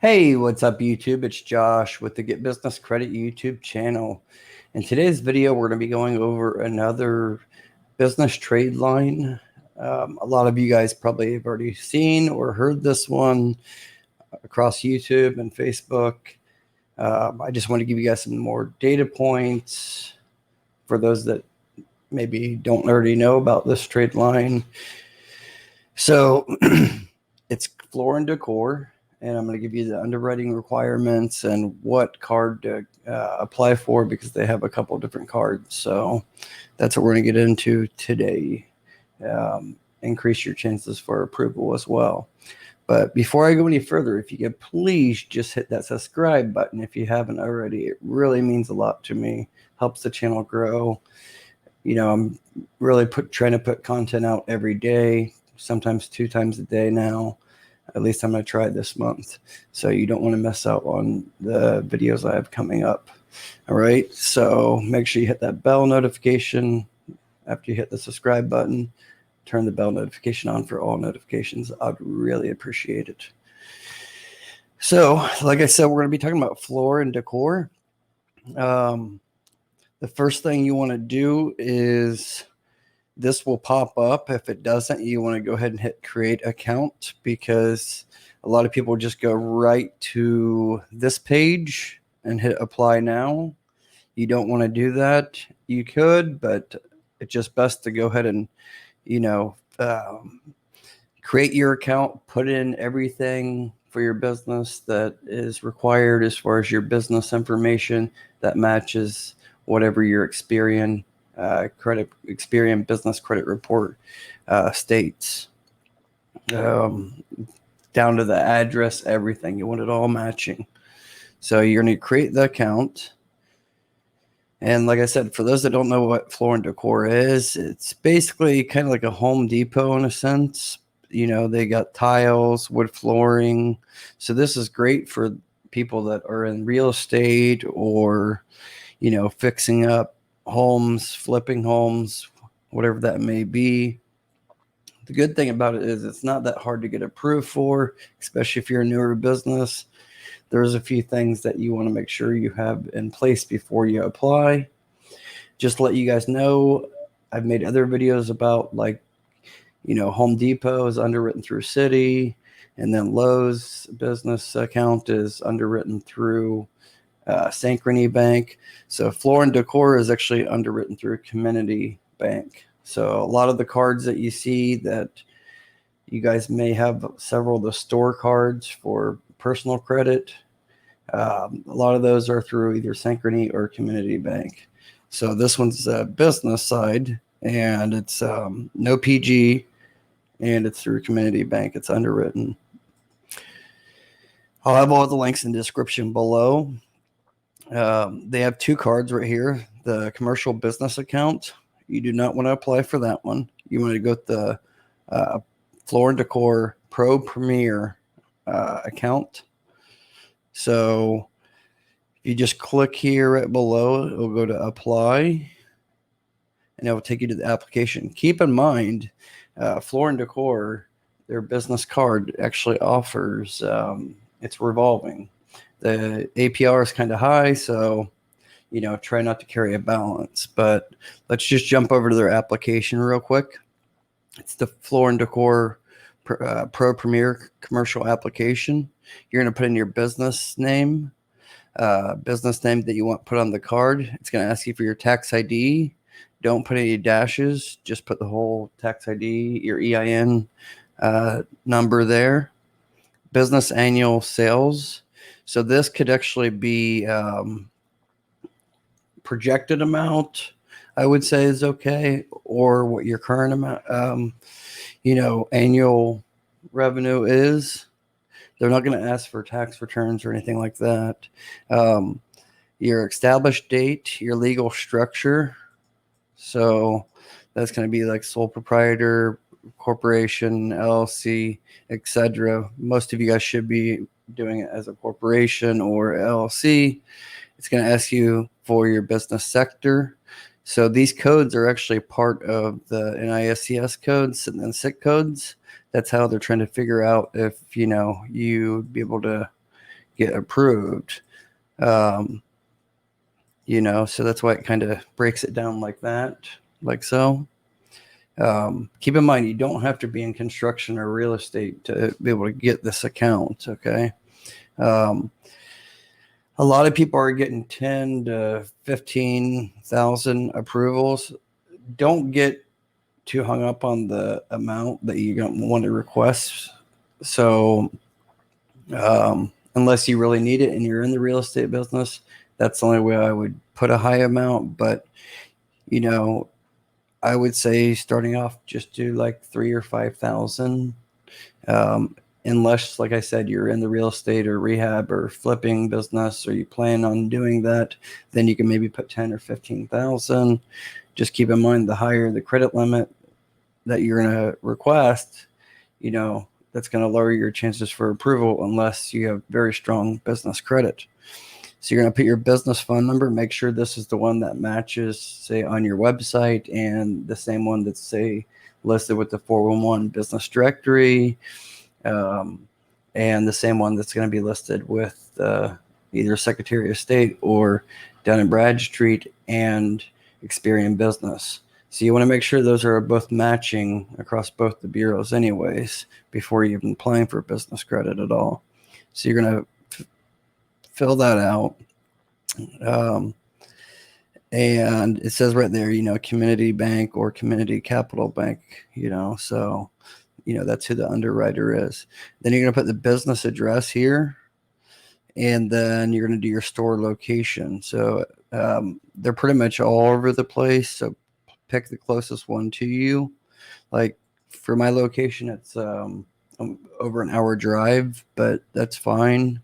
Hey, what's up, YouTube? It's Josh with the Get Business Credit YouTube channel. In today's video, we're going to be going over another business trade line. A lot of you guys probably have already seen or heard this one across YouTube and Facebook. I just want to give you guys some more data points for those that maybe don't already know about this trade line. So it's Floor & Decor. And I'm going to give you the underwriting requirements and what card to apply for, because they have a couple of different cards. So that's what we're going to get into today. Increase your chances for approval as well. But before I go any further, if you could please just hit that subscribe button if you haven't already. It really means a lot to me. Helps the channel grow. You know, I'm really trying to put content out every day, sometimes 2 times a day now. At least I'm going to try it this month. So you don't want to miss out on the videos I have coming up. All right. So make sure you hit that bell notification after you hit the subscribe button. Turn the bell notification on for all notifications. I'd really appreciate it. So, like I said, we're going to be talking about Floor & Decor. The first thing you want to do is this will pop up. If it doesn't, you want to go ahead and hit create account, because a lot of people just go right to this page and hit apply now. You don't want to do that. You could, but it's just best to go ahead and, create your account, put in everything for your business that is required as far as your business information that matches whatever your Experian business credit report states, down to the address, everything. You want it all matching. So you're going to create the account. And like I said, for those that don't know what Floor & Decor is, it's basically kind of like a Home Depot in a sense. You know, they got tiles, wood flooring. So this is great for people that are in real estate or, fixing up homes, flipping homes, whatever that may be. The good thing about it is it's not that hard to get approved for, especially if you're a newer business. There's a few things that you want to make sure you have in place before you apply. Just to let you guys know, I've made other videos about, like, Home Depot is underwritten through Citi, and then Lowe's business account is underwritten through Synchrony Bank. So Floor & Decor is actually underwritten through Community Bank. So a lot of the cards that you see that you guys may have, several of the store cards for personal credit, a lot of those are through either Synchrony or Community Bank. So this one's a business side, and it's no PG, and it's through Community Bank. It's underwritten. I'll have all the links in the description below. They have 2 cards right here. The commercial business account, you do not want to apply for that one. You want to go with the Floor & Decor Pro Premier account. So you just click here right below, it will go to apply, and it will take you to the application. Keep in mind, Floor & Decor, their business card actually offers, it's revolving. The APR is kind of high, so, try not to carry a balance. But let's just jump over to their application real quick. It's the Floor & Decor Pro Premier commercial application. You're going to put in your business name that you want put on the card. It's going to ask you for your tax ID. Don't put any dashes. Just put the whole tax ID, your EIN number there. Business annual sales. So this could actually be projected amount, I would say, is okay, or what your current amount, annual revenue is. They're not going to ask for tax returns or anything like that. Your established date, your legal structure. So that's going to be like sole proprietor, corporation, LLC, etc. Most of you guys should be doing it as a corporation or LLC. It's going to ask you for your business sector. So these codes are actually part of the NISCS codes and SIC codes. That's how they're trying to figure out if, you'd be able to get approved. You know, so that's why it kind of breaks it down like that, like so. Keep in mind, you don't have to be in construction or real estate to be able to get this account. Okay. A lot of people are getting 10 to 15,000 approvals. Don't get too hung up on the amount that you want to request. So, unless you really need it and you're in the real estate business, that's the only way I would put a high amount. But, you know, I would say starting off, just do like 3 or 5,000. Unless, like I said, you're in the real estate or rehab or flipping business, or you plan on doing that, then you can maybe put 10 or 15,000. Just keep in mind, the higher the credit limit that you're going to request, you know, that's going to lower your chances for approval unless you have very strong business credit. So you're going to put your business phone number, make sure this is the one that matches, say, on your website, and the same one that's, say, listed with the 411 business directory, and the same one that's going to be listed with either Secretary of State or Dun & Bradstreet and Experian Business. So you want to make sure those are both matching across both the bureaus anyways before you're even applying for business credit at all. So you're going to fill that out. And it says right there, you know, community bank or community capital bank, you know, so, you know, that's who the underwriter is. Then you're going to put the business address here, and then you're going to do your store location. So they're pretty much all over the place. So pick the closest one to you. Like for my location, it's over an hour drive, but that's fine.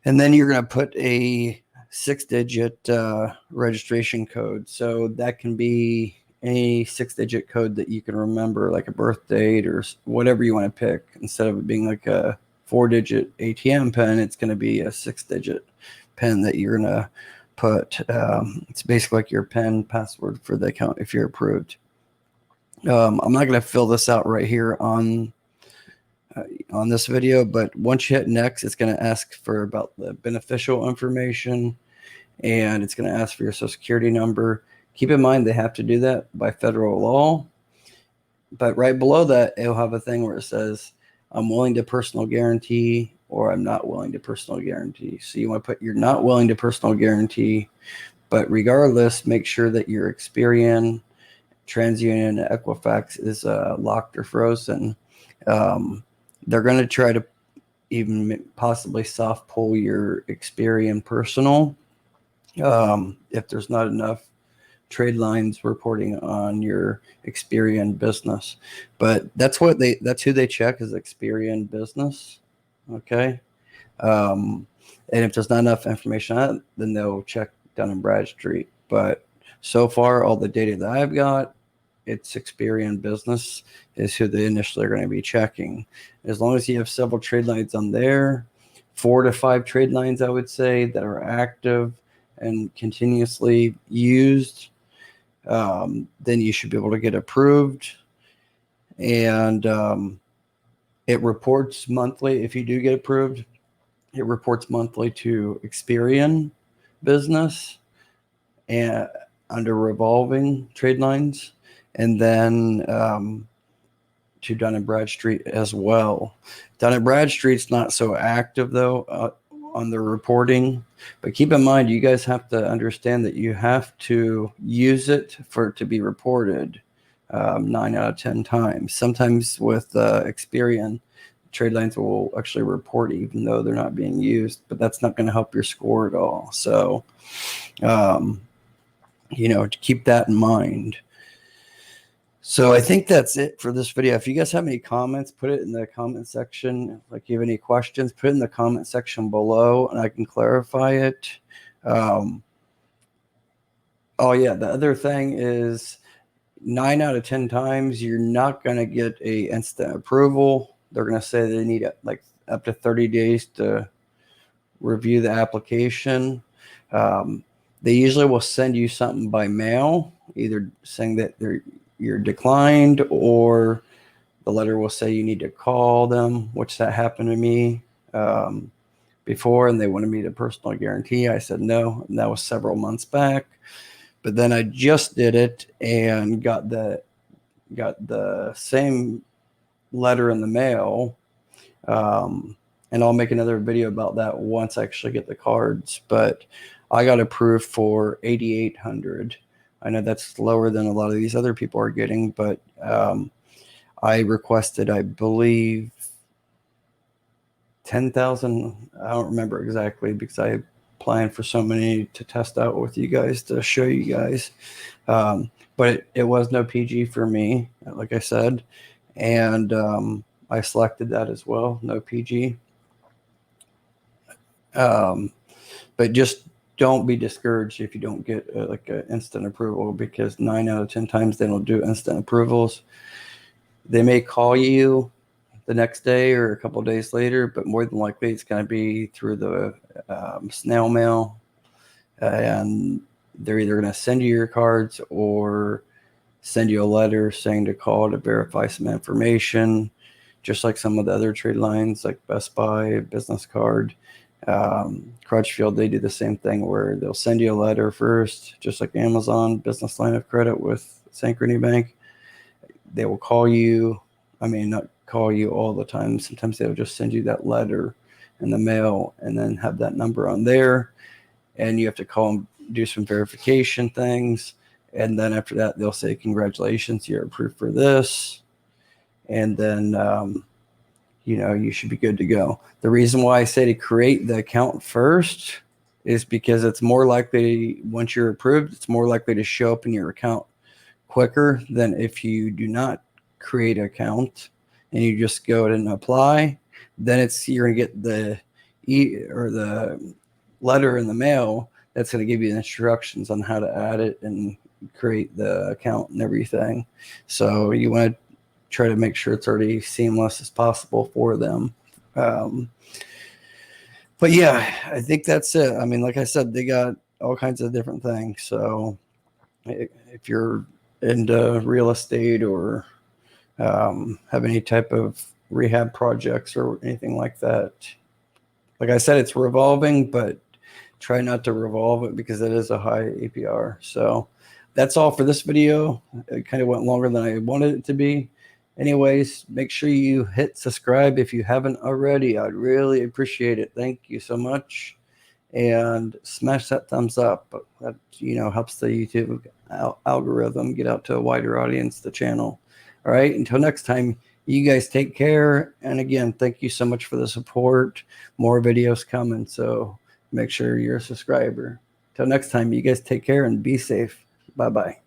And then you're going to put a 6-digit registration code. So that can be any 6-digit code that you can remember, like a birth date or whatever you want to pick. Instead of it being like a 4-digit ATM pin, it's going to be a 6-digit pin that you're going to put. It's basically like your PIN password for the account if you're approved. I'm not going to fill this out right here on this video, but once you hit next, it's going to ask for about the beneficial information, and it's going to ask for your social security number. Keep in mind, they have to do that by federal law, but right below that, it'll have a thing where it says, I'm willing to personal guarantee, or I'm not willing to personal guarantee. So you want to put you're not willing to personal guarantee, but regardless, make sure that your Experian, TransUnion, Equifax is locked or frozen. They're going to try to even possibly soft pull your Experian personal if there's not enough trade lines reporting on your Experian business. But that's who they check, is Experian Business. Okay. And if there's not enough information on it, then they'll check Dun & Bradstreet. But so far, all the data that I've got, it's Experian Business is who they initially are going to be checking. As long as you have several trade lines on there, 4 to 5 trade lines, I would say, that are active and continuously used, then you should be able to get approved. And it reports monthly. If you do get approved, it reports monthly to Experian Business and under revolving trade lines, and then to Dun & Bradstreet as well. Dun & Bradstreet's not so active, though, on the reporting. But keep in mind, you guys have to understand that you have to use it for it to be reported 9 out of 10 times. Sometimes with Experian, trade lines will actually report even though they're not being used, but that's not going to help your score at all. So, you know, to keep that in mind. So I think that's it for this video. If you guys have any comments, put it in the comment section. Like, you have any questions, put it in the comment section below and I can clarify it. Oh yeah, the other thing is 9 out of 10 times, you're not going to get a instant approval. They're going to say they need like up to 30 days to review the application. They usually will send you something by mail, either saying that you're declined, or the letter will say you need to call them, which that happened to me. before, and they wanted me to personal guarantee. I said no, and that was several months back. But then I just did it and got the same letter in the mail. And I'll make another video about that once I actually get the cards. But I got approved for $8,800. I know that's lower than a lot of these other people are getting, but I requested, I believe, 10,000. I don't remember exactly because I planned for so many to test out with you guys to show you guys. But it was no PG for me, like I said, and I selected that as well, no PG. But just don't be discouraged if you don't get like an instant approval, because 9 out of 10 times they don't do instant approvals. They may call you the next day or a couple of days later, but more than likely it's going to be through the snail mail, and they're either going to send you your cards or send you a letter saying to call to verify some information, just like some of the other trade lines like Best Buy, Business Card, Crutchfield. They do the same thing where they'll send you a letter first, just like Amazon Business Line of Credit with Synchrony Bank. They will call you. I mean, not call you all the time. Sometimes they'll just send you that letter in the mail and then have that number on there, and you have to call and do some verification things. And then after that, they'll say, congratulations, you're approved for this. And then, you should be good to go. The reason why I say to create the account first is because it's more likely, once you're approved, it's more likely to show up in your account quicker than if you do not create an account and you just go and apply. Then you're going to get the the letter in the mail that's going to give you the instructions on how to add it and create the account and everything. So you want to try to make sure it's already seamless as possible for them. But yeah, I think that's it. I mean, like I said, they got all kinds of different things. So if you're into real estate or have any type of rehab projects or anything like that, like I said, it's revolving, but try not to revolve it because it is a high APR. So that's all for this video. It kind of went longer than I wanted it to be. Anyways, make sure you hit subscribe if you haven't already. I'd really appreciate it. Thank you so much. And smash that thumbs up. That helps the YouTube algorithm get out to a wider audience, the channel. All right, until next time, you guys take care. And again, thank you so much for the support. More videos coming, so make sure you're a subscriber. Till next time, you guys take care and be safe. Bye-bye.